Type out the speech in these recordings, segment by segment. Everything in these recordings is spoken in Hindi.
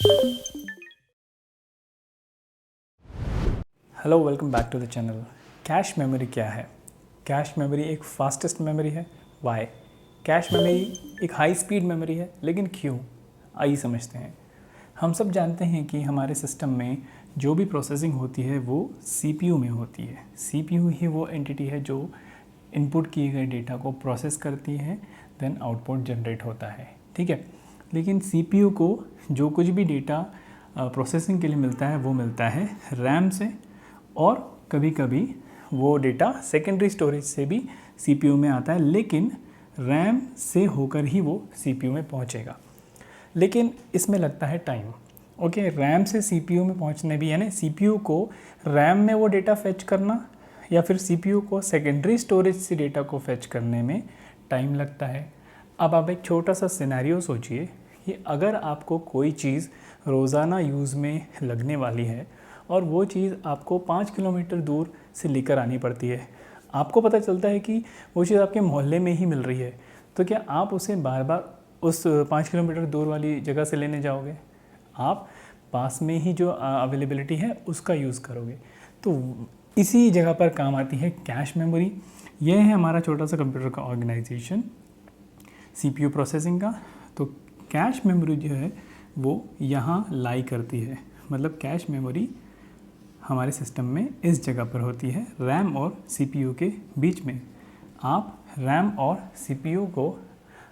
Hello, welcome back to the channel. Cache memory क्या है? कैश मेमोरी एक फास्टेस्ट मेमोरी है। वाई? कैश मेमोरी एक हाई स्पीड मेमोरी है, लेकिन क्यों? आइए समझते हैं। हम सब जानते हैं कि हमारे सिस्टम में जो भी प्रोसेसिंग होती है वो सीपीयू में होती है। सीपीयू ही वो एंटिटी है जो इनपुट किए गए डेटा को प्रोसेस करती है, देन आउटपुट जनरेट होता है। ठीक है, लेकिन सीपीयू को जो कुछ भी डेटा प्रोसेसिंग के लिए मिलता है वो मिलता है रैम से, और कभी कभी वो डेटा सेकेंडरी स्टोरेज से भी सीपीयू में आता है, लेकिन रैम से होकर ही वो सीपीयू में पहुंचेगा। लेकिन इसमें लगता है टाइम। ओके, रैम से सीपीयू में पहुंचने भी, यानी सीपीयू को रैम में वो डेटा फेच करना या फिर सीपीयू को सेकेंडरी स्टोरेज से डेटा को फेच करने में टाइम लगता है। अब आप एक छोटा सा सिनेरियो सोचिए कि अगर आपको कोई चीज़ रोज़ाना यूज़ में लगने वाली है और वो चीज़ आपको 5 किलोमीटर दूर से लेकर आनी पड़ती है। आपको पता चलता है कि वो चीज़ आपके मोहल्ले में ही मिल रही है, तो क्या आप उसे बार बार उस 5 किलोमीटर दूर वाली जगह से लेने जाओगे? आप पास में ही जो अवेलेबिलिटी है उसका यूज़ करोगे। तो इसी जगह पर काम आती है कैश मेमोरी। यह है हमारा छोटा सा कंप्यूटर का ऑर्गेनाइजेशन, सीपीयू प्रोसेसिंग का। तो कैश मेमोरी जो है वो यहाँ लाई करती है, मतलब कैश मेमोरी हमारे सिस्टम में इस जगह पर होती है, रैम और सीपीयू के बीच में। आप रैम और सीपीयू को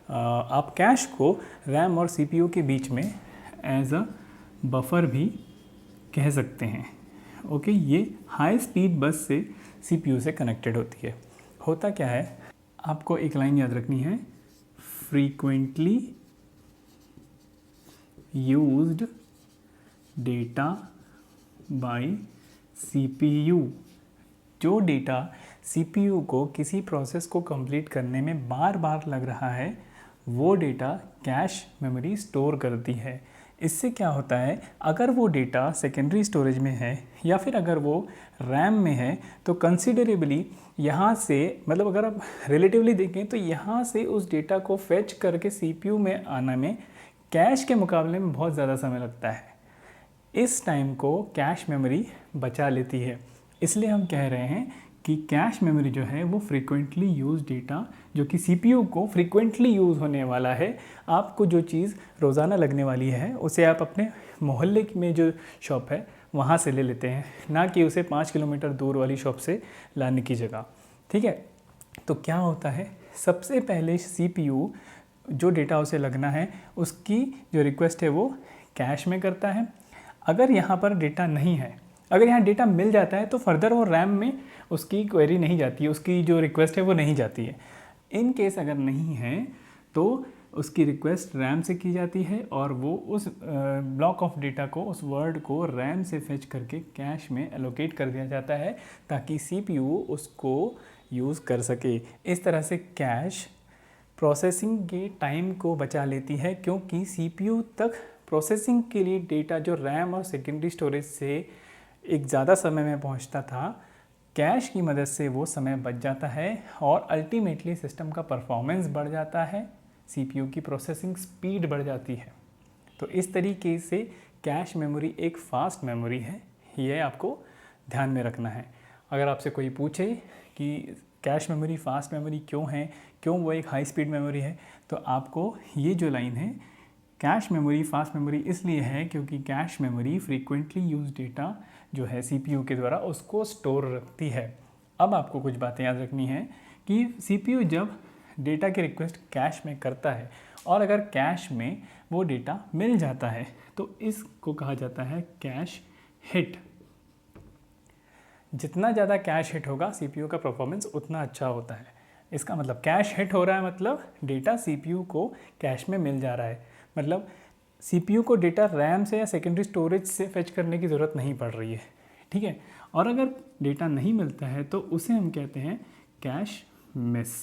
आप कैश को रैम और सीपीयू के बीच में एज अ बफर भी कह सकते हैं। ओके, ये हाई स्पीड बस से सीपीयू से कनेक्टेड होती है। होता क्या है, आपको एक लाइन याद रखनी है, frequently used data bye CPU. जो डेटा सीपीयू को किसी प्रोसेस को कंप्लीट करने में बार बार लग रहा है, वो डेटा कैश मेमोरी स्टोर करती है। इससे क्या होता है, अगर वो डेटा सेकेंडरी स्टोरेज में है या फिर अगर वो रैम में है, तो कंसिडरेबली यहाँ से, मतलब अगर आप रिलेटिवली देखें तो यहाँ से उस डेटा को फेच करके सीपीयू में आने में कैश के मुकाबले में बहुत ज़्यादा समय लगता है। इस टाइम को कैश मेमोरी बचा लेती है। इसलिए हम कह रहे हैं कि कैश मेमोरी जो है वो फ्रीक्वेंटली यूज डेटा, जो कि सीपीयू को फ्रीक्वेंटली यूज़ होने वाला है, आपको जो चीज़ रोज़ाना लगने वाली है उसे आप अपने मोहल्ले में जो शॉप है वहाँ से ले लेते हैं, ना कि उसे 5 किलोमीटर दूर वाली शॉप से लाने की जगह। ठीक है, तो क्या होता है, सबसे पहले सीपीयू जो डेटा उसे लगना है उसकी जो रिक्वेस्ट है वो कैश में करता है। अगर यहाँ पर डेटा नहीं है, अगर यहाँ डेटा मिल जाता है तो फर्दर वो रैम में उसकी क्वेरी नहीं जाती है, उसकी जो रिक्वेस्ट है वो नहीं जाती है। इन केस अगर नहीं है तो उसकी रिक्वेस्ट रैम से की जाती है और वो उस ब्लॉक ऑफ डेटा को, उस वर्ड को रैम से फेच करके कैश में एलोकेट कर दिया जाता है, ताकि सीपीयू उसको यूज़ कर सके। इस तरह से कैश प्रोसेसिंग के टाइम को बचा लेती है, क्योंकि सीपीयू तक प्रोसेसिंग के लिए डेटा जो रैम और सेकेंडरी स्टोरेज से एक ज़्यादा समय में पहुंचता था, कैश की मदद से वो समय बच जाता है और अल्टीमेटली सिस्टम का परफॉर्मेंस बढ़ जाता है, सीपीयू की प्रोसेसिंग स्पीड बढ़ जाती है। तो इस तरीके से कैश मेमोरी एक फास्ट मेमोरी है, ये आपको ध्यान में रखना है। अगर आपसे कोई पूछे कि कैश मेमोरी फास्ट मेमोरी क्यों है, क्यों वो एक हाई स्पीड मेमोरी है, तो आपको ये जो लाइन है, कैश मेमोरी फास्ट मेमोरी इसलिए है क्योंकि cache memory frequently use data जो है सीपीयू के द्वारा उसको स्टोर रखती है। अब आपको कुछ बातें याद रखनी है कि सीपीयू जब डेटा की रिक्वेस्ट कैश में करता है और अगर कैश में वो डेटा मिल जाता है तो इसको कहा जाता है कैश हिट। जितना ज़्यादा कैश हिट होगा सीपीयू का परफॉर्मेंस उतना अच्छा होता है। इसका मतलब कैश हिट हो रहा है, मतलब डेटा सीपीयू को कैश में मिल जा रहा है, मतलब सीपीयू को डेटा रैम से या सेकेंडरी स्टोरेज से फेच करने की ज़रूरत नहीं पड़ रही है। ठीक है, और अगर डेटा नहीं मिलता है तो उसे हम कहते हैं कैश मिस।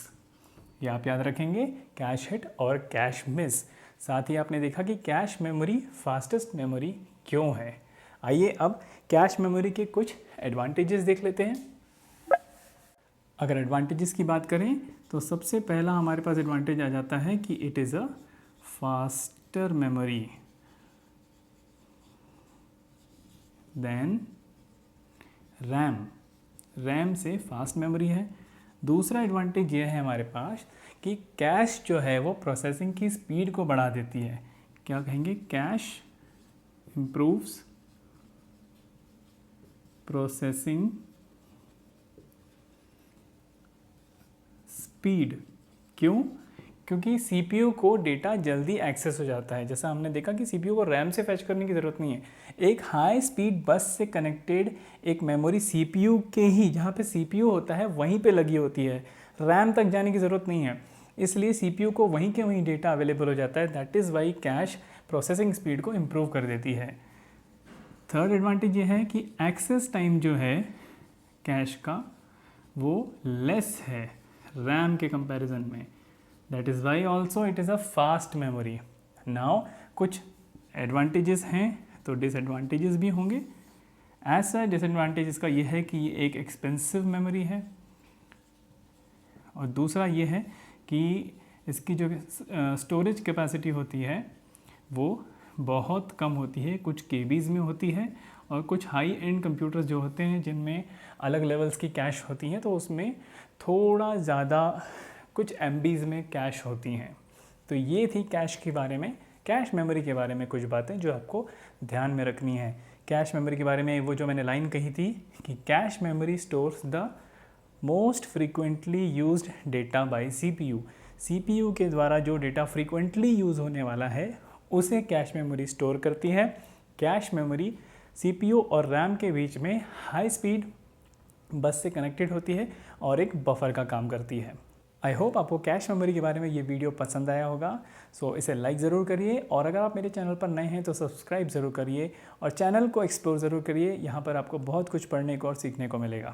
ये आप याद रखेंगे, कैश हिट और कैश मिस। साथ ही आपने देखा कि कैश मेमोरी फास्टेस्ट मेमोरी क्यों है। आइए अब कैश मेमोरी के कुछ एडवांटेजेस देख लेते हैं। अगर एडवांटेजेस की बात करें तो सबसे पहला हमारे पास एडवांटेज आ जाता है कि it is a faster memory. Than RAM, RAM से फास्ट मेमोरी है। दूसरा एडवांटेज ये है हमारे पास कि कैश जो है वो प्रोसेसिंग की स्पीड को बढ़ा देती है। क्या कहेंगे, कैश इम्प्रूव्स प्रोसेसिंग स्पीड। क्यों? क्योंकि सीपीयू को डेटा जल्दी एक्सेस हो जाता है। जैसा हमने देखा कि सीपीयू को रैम से फैच करने की ज़रूरत नहीं है। एक हाई स्पीड बस से कनेक्टेड एक मेमोरी सीपीयू के ही, जहाँ पे सीपीयू होता है वहीं पे लगी होती है, रैम तक जाने की ज़रूरत नहीं है। इसलिए सीपीयू को वहीं के वहीं डेटा अवेलेबल हो जाता है। That is why cash processing speed को इम्प्रूव कर देती है। थर्ड एडवांटेज ये है कि एक्सेस टाइम जो है कैश का वो लेस है रैम के कंपैरिजन में। That is why also it is a fast memory. Now कुछ एडवांटेजेस हैं तो डिसएडवांटेजेस भी होंगे। ऐसा डिसएडवांटेज इसका ये है कि ये एक एक्सपेंसिव मेमोरी है, और दूसरा ये है कि इसकी जो स्टोरेज कैपेसिटी होती है वो बहुत कम होती है, कुछ केबीज़ में होती है, और कुछ हाई एंड कंप्यूटर्स जो होते हैं जिनमें अलग लेवल्स की कैश होती हैं तो उसमें थोड़ा ज़्यादा कुछ एमबीज़ में कैश होती हैं। तो ये थी कैश के बारे में, कैश मेमोरी के बारे में कुछ बातें जो आपको ध्यान में रखनी है। कैश मेमोरी के बारे में वो जो मैंने लाइन कही थी कि cache memory stores the most frequently used data bye CPU. CPU के द्वारा जो डेटा फ्रीक्वेंटली यूज़ होने वाला है उसे कैश मेमोरी स्टोर करती है। कैश मेमोरी सीपीयू और रैम के बीच में हाई स्पीड बस से कनेक्टेड होती है और एक बफर का काम करती है। आई होप आपको कैश मेमोरी के बारे में ये वीडियो पसंद आया होगा। सो इसे लाइक ज़रूर करिए, और अगर आप मेरे चैनल पर नए हैं तो सब्सक्राइब ज़रूर करिए और चैनल को एक्सप्लोर ज़रूर करिए। यहाँ पर आपको बहुत कुछ पढ़ने को और सीखने को मिलेगा।